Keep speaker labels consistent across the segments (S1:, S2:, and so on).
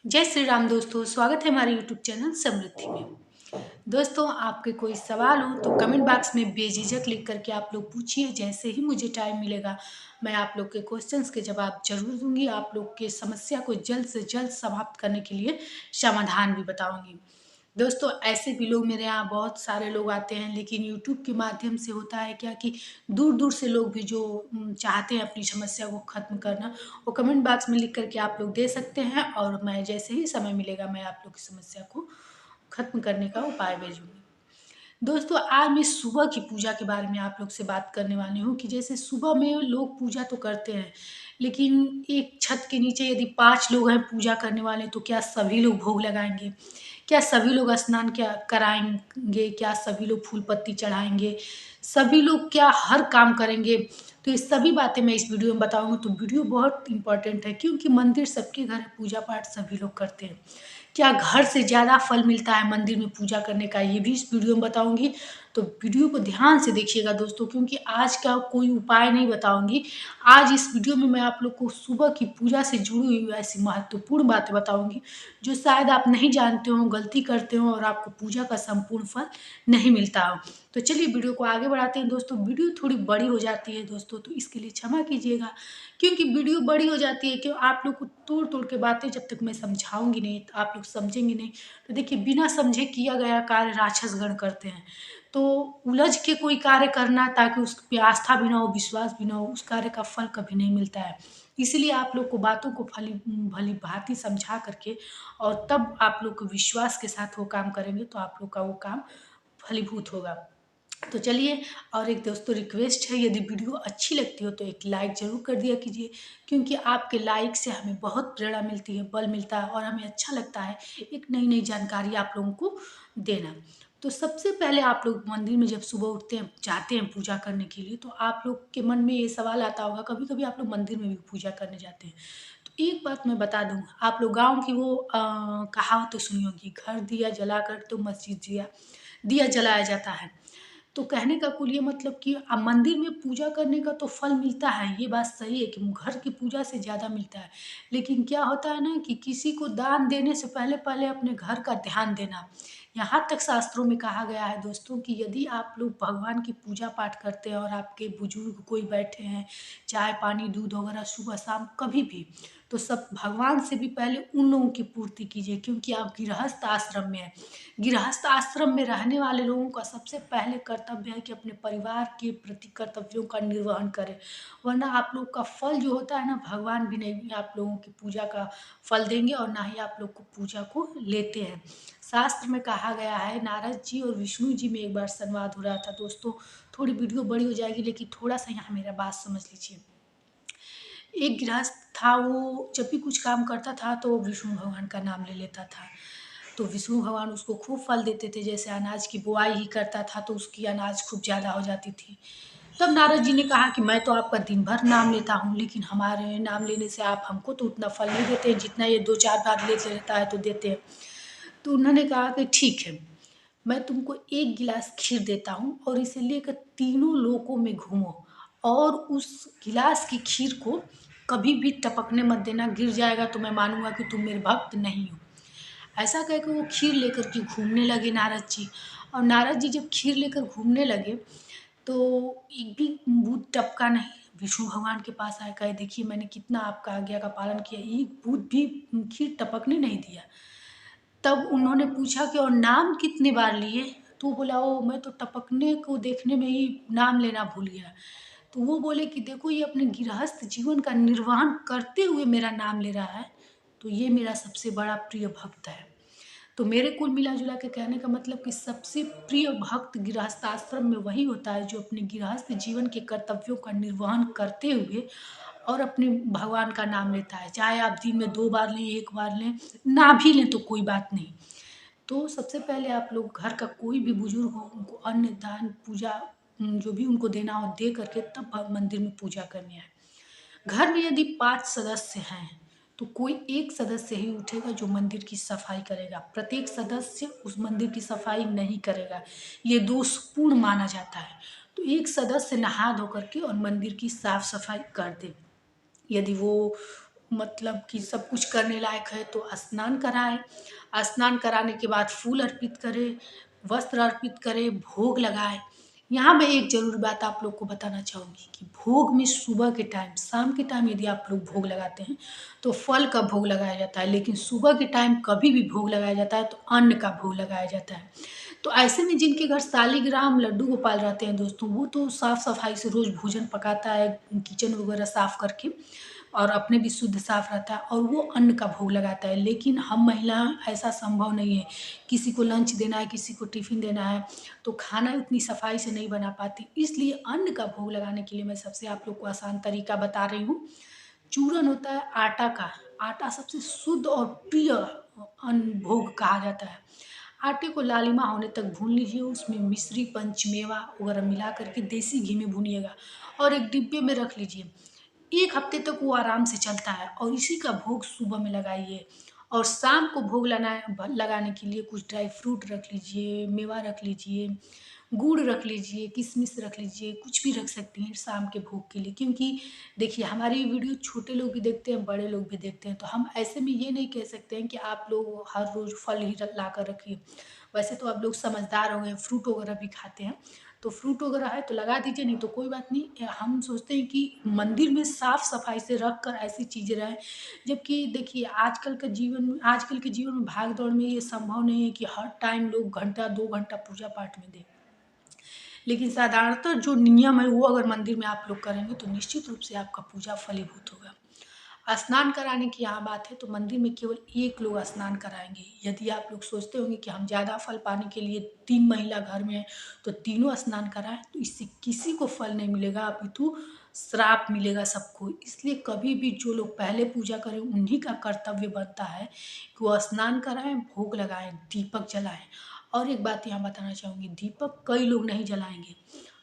S1: जय श्री राम दोस्तों, स्वागत है हमारे यूट्यूब चैनल समृद्धि में। दोस्तों, आपके कोई सवाल हो तो कमेंट बॉक्स में बेझिझक लिख करके आप लोग पूछिए। जैसे ही मुझे टाइम मिलेगा मैं आप लोग के क्वेश्चंस के जवाब जरूर दूंगी। आप लोग के समस्या को जल्द से जल्द समाप्त करने के लिए समाधान भी बताऊंगी। दोस्तों, ऐसे भी लोग मेरे यहाँ बहुत सारे लोग आते हैं, लेकिन यूट्यूब के माध्यम से होता है क्या कि दूर दूर से लोग भी जो चाहते हैं अपनी समस्या को ख़त्म करना, वो कमेंट बॉक्स में लिख करके आप लोग दे सकते हैं और मैं जैसे ही समय मिलेगा मैं आप लोग की समस्या को ख़त्म करने का उपाय भेजूंगी। दोस्तों, आज मैं सुबह की पूजा के बारे में आप लोग से बात करने वाली हूँ कि जैसे सुबह में लोग पूजा तो करते हैं, लेकिन एक छत के नीचे यदि 5 लोग हैं पूजा करने वाले, तो क्या सभी लोग भोग लगाएंगे? क्या सभी लोग स्नान क्या कराएंगे? क्या सभी लोग फूल पत्ती चढ़ाएंगे? सभी लोग क्या हर काम करेंगे? तो ये सभी बातें मैं इस वीडियो में बताऊंगी। तो वीडियो बहुत इंपॉर्टेंट है, क्योंकि मंदिर सबके घर है, पूजा पाठ सभी लोग करते हैं। क्या घर से ज़्यादा फल मिलता है मंदिर में पूजा करने का, ये भी इस वीडियो में बताऊंगी। तो वीडियो को ध्यान से देखिएगा दोस्तों, क्योंकि आज का कोई उपाय नहीं बताऊंगी। आज इस वीडियो में मैं आप लोग को सुबह की पूजा से जुड़ी हुई ऐसी महत्वपूर्ण बातें बताऊंगी जो शायद आप नहीं जानते हो, गलती करते हो और आपको पूजा का संपूर्ण फल नहीं मिलता हो। तो चलिए वीडियो को आगे बढ़ाते हैं दोस्तों। वीडियो थोड़ी बड़ी हो जाती है दोस्तों, तो इसके लिए क्षमा कीजिएगा, क्योंकि वीडियो बड़ी हो जाती है कि आप लोग को तोड़ तोड़ के बातें जब तक मैं समझाऊंगी नहीं, तो आप लोग समझेंगे नहीं। तो देखिए, बिना समझे किया गया कार्य राक्षस गण करते हैं। तो उलझ के कोई कार्य करना, ताकि उस पे आस्था भी ना हो, विश्वास भी ना हो, उस कार्य का फल कभी नहीं मिलता है। इसलिए आप लोग को बातों को भली भली भांति समझा करके और तब आप लोग को विश्वास के साथ वो काम करेंगे, तो आप लोग का वो काम फलीभूत होगा। तो चलिए, और एक दोस्तों रिक्वेस्ट है, यदि वीडियो अच्छी लगती हो तो एक लाइक ज़रूर कर दिया कीजिए, क्योंकि आपके लाइक से हमें बहुत प्रेरणा मिलती है, बल मिलता है और हमें अच्छा लगता है एक नई नई जानकारी आप लोगों को देना। तो सबसे पहले आप लोग मंदिर में जब सुबह उठते हैं, जाते हैं पूजा करने के लिए, तो आप लोग के मन में ये सवाल आता होगा, कभी कभी आप लोग मंदिर में भी पूजा करने जाते हैं। तो एक बात मैं बता दूं, आप लोग गांव की वो कहावत तो सुनी होगी, घर दिया जला कर तो मस्जिद दिया दिया जलाया जाता है। तो कहने का कुल ये मतलब कि मंदिर में पूजा करने का तो फल मिलता है, ये बात सही है कि घर की पूजा से ज़्यादा मिलता है। लेकिन क्या होता है ना कि किसी को दान देने से पहले पहले अपने घर का ध्यान देना। यहाँ तक शास्त्रों में कहा गया है दोस्तों कि यदि आप लोग भगवान की पूजा पाठ करते हैं और आपके बुजुर्ग कोई बैठे हैं, चाय पानी दूध वगैरह सुबह शाम कभी भी, तो सब भगवान से भी पहले उन लोगों की पूर्ति कीजिए, क्योंकि आप गृहस्थ आश्रम में हैं। गृहस्थ आश्रम में रहने वाले लोगों का सबसे पहले कर्तव्य है कि अपने परिवार के प्रति कर्तव्यों का निर्वहन करें, वरना आप लोग का फल जो होता है ना, भगवान भी नहीं आप लोगों की पूजा का फल देंगे और ना ही आप लोग को पूजा को लेते हैं। शास्त्र में कहा गया है, नारद जी और विष्णु जी में एक बार संवाद हो रहा था दोस्तों। थोड़ी वीडियो बड़ी हो जाएगी, लेकिन थोड़ा सा यहाँ मेरा बात समझ लीजिए। एक गृहस्थ था, वो जब भी कुछ काम करता था तो वो विष्णु भगवान का नाम ले लेता था। तो विष्णु भगवान उसको खूब फल देते थे, जैसे अनाज की बुआई ही करता था तो उसकी अनाज खूब ज़्यादा हो जाती थी। तब नारद जी ने कहा कि मैं तो आपका दिन भर नाम लेता हूँ, लेकिन हमारे नाम लेने से आप हमको तो उतना फल नहीं देते, जितना ये 2-4 बार ले लेता है तो देते हैं। तो उन्होंने कहा कि ठीक है, मैं तुमको 1 गिलास खीर देता हूँ और इसे लेकर तीनों लोकों में घूमो, और उस गिलास की खीर को कभी भी टपकने मत देना, गिर जाएगा तो मैं मानूंगा कि तुम मेरे भक्त नहीं हो। ऐसा कह के वो खीर लेकर के घूमने लगे नारद जी। और नारद जी जब खीर लेकर घूमने लगे, तो एक भी बूंद टपका नहीं। विष्णु भगवान के पास आए, कहे देखिए मैंने कितना आपका आज्ञा का पालन किया, एक बूंद भी खीर टपकने नहीं दिया। तब उन्होंने पूछा कि और नाम कितने बार लिए? तो बोला, ओ मैं तो टपकने को देखने में ही नाम लेना भूल गया। तो वो बोले कि देखो, ये अपने गृहस्थ जीवन का निर्वहन करते हुए मेरा नाम ले रहा है, तो ये मेरा सबसे बड़ा प्रिय भक्त है। तो मेरे कुल मिला जुला के कहने का मतलब कि सबसे प्रिय भक्त गृहस्थ आश्रम में वही होता है जो अपने गृहस्थ जीवन के कर्तव्यों का निर्वहन करते हुए और अपने भगवान का नाम लेता है। चाहे आप दिन में 2 बार लें, 1 बार लें, ना भी लें तो कोई बात नहीं। तो सबसे पहले आप लोग घर का कोई भी बुजुर्ग हो, उनको अन्न दान पूजा जो भी उनको देना हो दे करके तब मंदिर में पूजा करनी है। घर में यदि 5 सदस्य हैं, तो कोई एक सदस्य ही उठेगा जो मंदिर की सफाई करेगा। प्रत्येक सदस्य उस मंदिर की सफाई नहीं करेगा, ये दोषपूर्ण माना जाता है। तो एक सदस्य नहा धो करके और मंदिर की साफ सफाई कर दे। यदि वो मतलब कि सब कुछ करने लायक है तो स्नान कराएँ। स्नान कराने के बाद फूल अर्पित करें, वस्त्र अर्पित करें, भोग लगाएँ। यहाँ मैं एक ज़रूर बात आप लोग को बताना चाहूँगी कि भोग में सुबह के टाइम, शाम के टाइम यदि आप लोग भोग लगाते हैं, तो फल का भोग लगाया जाता है, लेकिन सुबह के टाइम कभी भी भोग लगाया जाता है तो अन्न का भोग लगाया जाता है। तो ऐसे में जिनके घर शालिग्राम, लड्डू गोपाल रहते हैं दोस्तों, वो तो साफ-सफाई से रोज़ भोजन पकाता है, किचन वगैरह साफ करके और अपने भी शुद्ध साफ रहता है और वो अन्न का भोग लगाता है। लेकिन हम महिला ऐसा संभव नहीं है, किसी को लंच देना है, किसी को टिफ़िन देना है, तो खाना उतनी सफाई से नहीं बना पाती। इसलिए अन्न का भोग लगाने के लिए मैं सबसे आप लोग को आसान तरीका बता रही हूँ। चूरन होता है आटा का, आटा सबसे शुद्ध और प्रिय अन्न भोग कहा जाता है। आटे को लालिमा होने तक भून लीजिए, उसमें मिश्री, पंचमेवा वगैरह मिला करके देसी घी में भूनिएगा और एक डिब्बे में रख लीजिए। 1 हफ्ते तक वो आराम से चलता है और इसी का भोग सुबह में लगाइए और शाम को भोग लगाने के लिए कुछ ड्राई फ्रूट रख लीजिए, मेवा रख लीजिए, गुड़ रख लीजिए, किशमिश रख लीजिए, कुछ भी रख सकती हैं शाम के भोग के लिए। क्योंकि देखिए हमारी वीडियो छोटे लोग भी देखते हैं, बड़े लोग भी देखते हैं, तो हम ऐसे में ये नहीं कह सकते हैं कि आप लोग हर रोज़ फल ही ला कर रखिए। वैसे तो आप लोग समझदार हो गए, फ्रूट वगैरह भी खाते हैं, तो फ्रूट वगैरह है तो लगा दीजिए, नहीं तो कोई बात नहीं। हम सोचते हैं कि मंदिर में साफ-सफाई से रख कर ऐसी चीज़ें रहें, जबकि देखिए आजकल के जीवन में भाग-दौड़ में ये संभव नहीं है कि हर टाइम लोग घंटा 2 घंटा पूजा-पाठ में दें। लेकिन साधारणतः जो नियम है वो अगर मंदिर में आप लोग करेंगे तो निश्चित रूप से आपका पूजा फलीभूत होगा। स्नान कराने की यहाँ बात है तो मंदिर में केवल 1 लोग स्नान कराएँगे। यदि आप लोग सोचते होंगे कि हम ज़्यादा फल पाने के लिए 3 महिला घर में हैं तो तीनों स्नान कराएँ, तो इससे किसी को फल नहीं मिलेगा अपितु श्राप मिलेगा सबको। इसलिए कभी भी जो लोग पहले पूजा करें उन्हीं का कर्तव्य बनता है कि वो स्नान कराएँ, भोग लगाएँ, दीपक जलाएँ। और एक बात यहाँ बताना चाहूँगी, दीपक कई लोग नहीं जलाएँगे।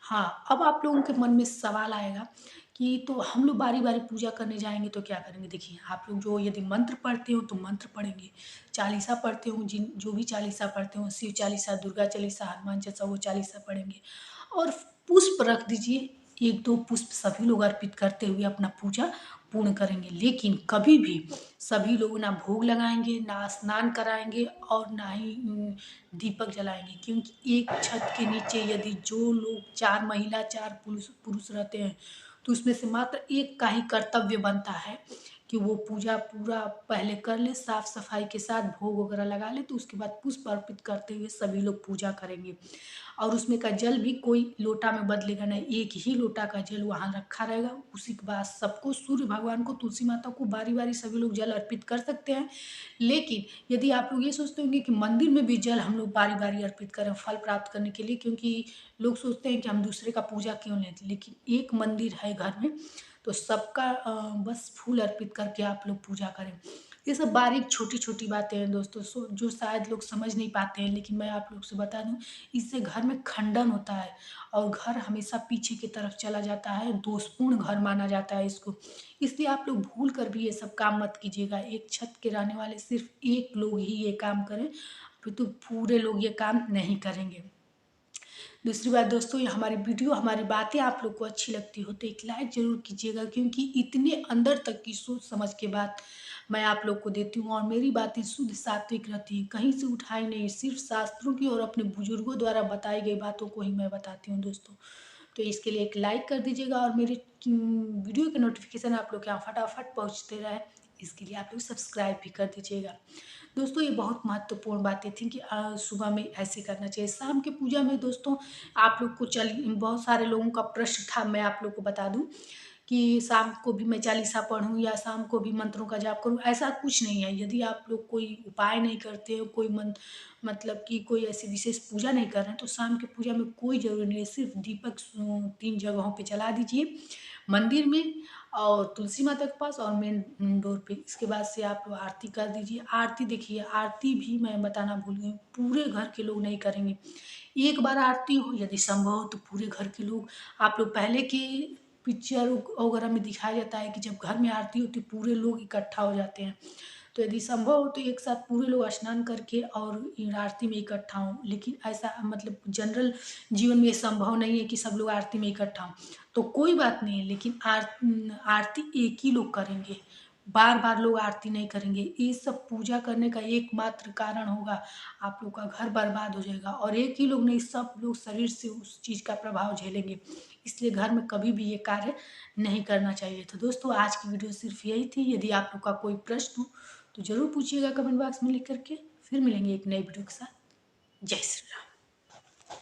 S1: हाँ, अब आप लोगों के मन में सवाल आएगा कि तो हम लोग बारी-बारी पूजा करने जाएँगे तो क्या करेंगे? देखिए, आप लोग जो यदि मंत्र पढ़ते हो तो मंत्र पढ़ेंगे, चालीसा पढ़ते हो जो भी चालीसा पढ़ते हो, शिव चालीसा, दुर्गा चालीसा, हनुमान चालीसा वो चालीसा पढ़ेंगे और पुष्प रख दीजिए, 1-2 पुष्प सभी लोग अर्पित करते हुए अपना पूजा पूर्ण करेंगे। लेकिन कभी भी सभी लोग ना भोग लगाएँगे, ना स्नान कराएँगे और ना ही दीपक जलाएँगे, क्योंकि एक छत के नीचे यदि जो लोग 4 महिला 4 पुरुष पुरुष रहते हैं, तो उसमें से मात्र एक का ही कर्तव्य बनता है कि वो पूजा पूरा पहले कर ले, साफ-सफाई के साथ भोग वगैरह लगा ले, तो उसके बाद पुष्प अर्पित करते हुए सभी लोग पूजा करेंगे। और उसमें का जल भी कोई लोटा में बदलेगा नहीं, एक ही लोटा का जल वहाँ रखा रहेगा। उसी के बाद सबको, सूर्य भगवान को, तुलसी माता को बारी-बारी सभी लोग जल अर्पित कर सकते हैं। लेकिन यदि आप लोग ये सोचते होंगे कि मंदिर में भी जल हम लोग बारी-बारी अर्पित करें फल प्राप्त करने के लिए, क्योंकि लोग सोचते हैं कि हम दूसरे का पूजा क्यों लें? लेकिन एक मंदिर है घर में, तो सबका बस फूल अर्पित करके आप लोग पूजा करें। ये सब बारीक छोटी-छोटी बातें हैं दोस्तों, जो शायद लोग समझ नहीं पाते हैं, लेकिन मैं आप लोग से बता दूँ, इससे घर में खंडन होता है और घर हमेशा पीछे की तरफ चला जाता है, दोषपूर्ण घर माना जाता है इसको। इसलिए आप लोग भूल कर भी ये सब काम मत कीजिएगा। एक छत के रहने वाले सिर्फ़ 1 लोग ही ये काम करें, अपितु पूरे लोग ये काम नहीं करेंगे। दूसरी बात दोस्तों, ये हमारी वीडियो, हमारी बातें आप लोग को अच्छी लगती हो तो एक लाइक ज़रूर कीजिएगा, क्योंकि इतने अंदर तक की सोच समझ के बात मैं आप लोग को देती हूँ और मेरी बातें शुद्ध सात्विक रहती हैं, कहीं से उठाई नहीं, सिर्फ शास्त्रों की और अपने बुजुर्गों द्वारा बताई गई बातों को ही मैं बताती हूँ दोस्तों। तो इसके लिए एक लाइक कर दीजिएगा और मेरे वीडियो के नोटिफिकेशन आप लोग के यहाँ फटाफट पहुँचते रहे, इसके लिए आप लोग सब्सक्राइब भी कर दीजिएगा। दोस्तों ये बहुत महत्वपूर्ण बातें थी कि सुबह में ऐसे करना चाहिए। शाम की पूजा में दोस्तों आप लोग को बहुत सारे लोगों का प्रश्न था, मैं आप लोग को बता दूँ कि शाम को भी मैं चालीसा पढ़ूँ या शाम को भी मंत्रों का जाप करूँ, ऐसा कुछ नहीं है। यदि आप लोग कोई उपाय नहीं करते हो, कोई मतलब कि कोई ऐसी विशेष पूजा नहीं कर रहे हैं, तो शाम की पूजा में कोई ज़रूरी नहीं है। सिर्फ़ दीपक 3 जगहों पे जला दीजिए, मंदिर में और तुलसी माता के पास और मेन डोर पे। इसके बाद से आप लोग आरती कर दीजिए। आरती देखिए, आरती भी मैं बताना भूल गई, पूरे घर के लोग नहीं करेंगे। एक बार आरती हो, यदि संभव हो तो पूरे घर के लोग, आप लोग पहले के पिक्चर वगैरह में दिखाया जाता है कि जब घर में आरती होती है पूरे लोग इकट्ठा हो जाते हैं। तो यदि संभव हो तो एक साथ पूरे लोग स्नान करके और आरती में इकट्ठा हों, लेकिन ऐसा मतलब जनरल जीवन में ये संभव नहीं है कि सब लोग आरती में इकट्ठा हों। तो कोई बात नहीं है, लेकिन आरती एक ही लोग करेंगे, बार बार लोग आरती नहीं करेंगे। ये सब पूजा करने का एकमात्र कारण होगा, आप लोग का घर बर्बाद हो जाएगा और एक ही लोग नहीं, सब लोग शरीर से उस चीज़ का प्रभाव झेलेंगे। इसलिए घर में कभी भी ये कार्य नहीं करना चाहिए। तो दोस्तों, आज की वीडियो सिर्फ यही थी। यदि आप लोग का कोई प्रश्न हो तो ज़रूर पूछिएगा कमेंट बॉक्स में लिख करके। फिर मिलेंगे एक नई वीडियो के साथ। जय श्री राम।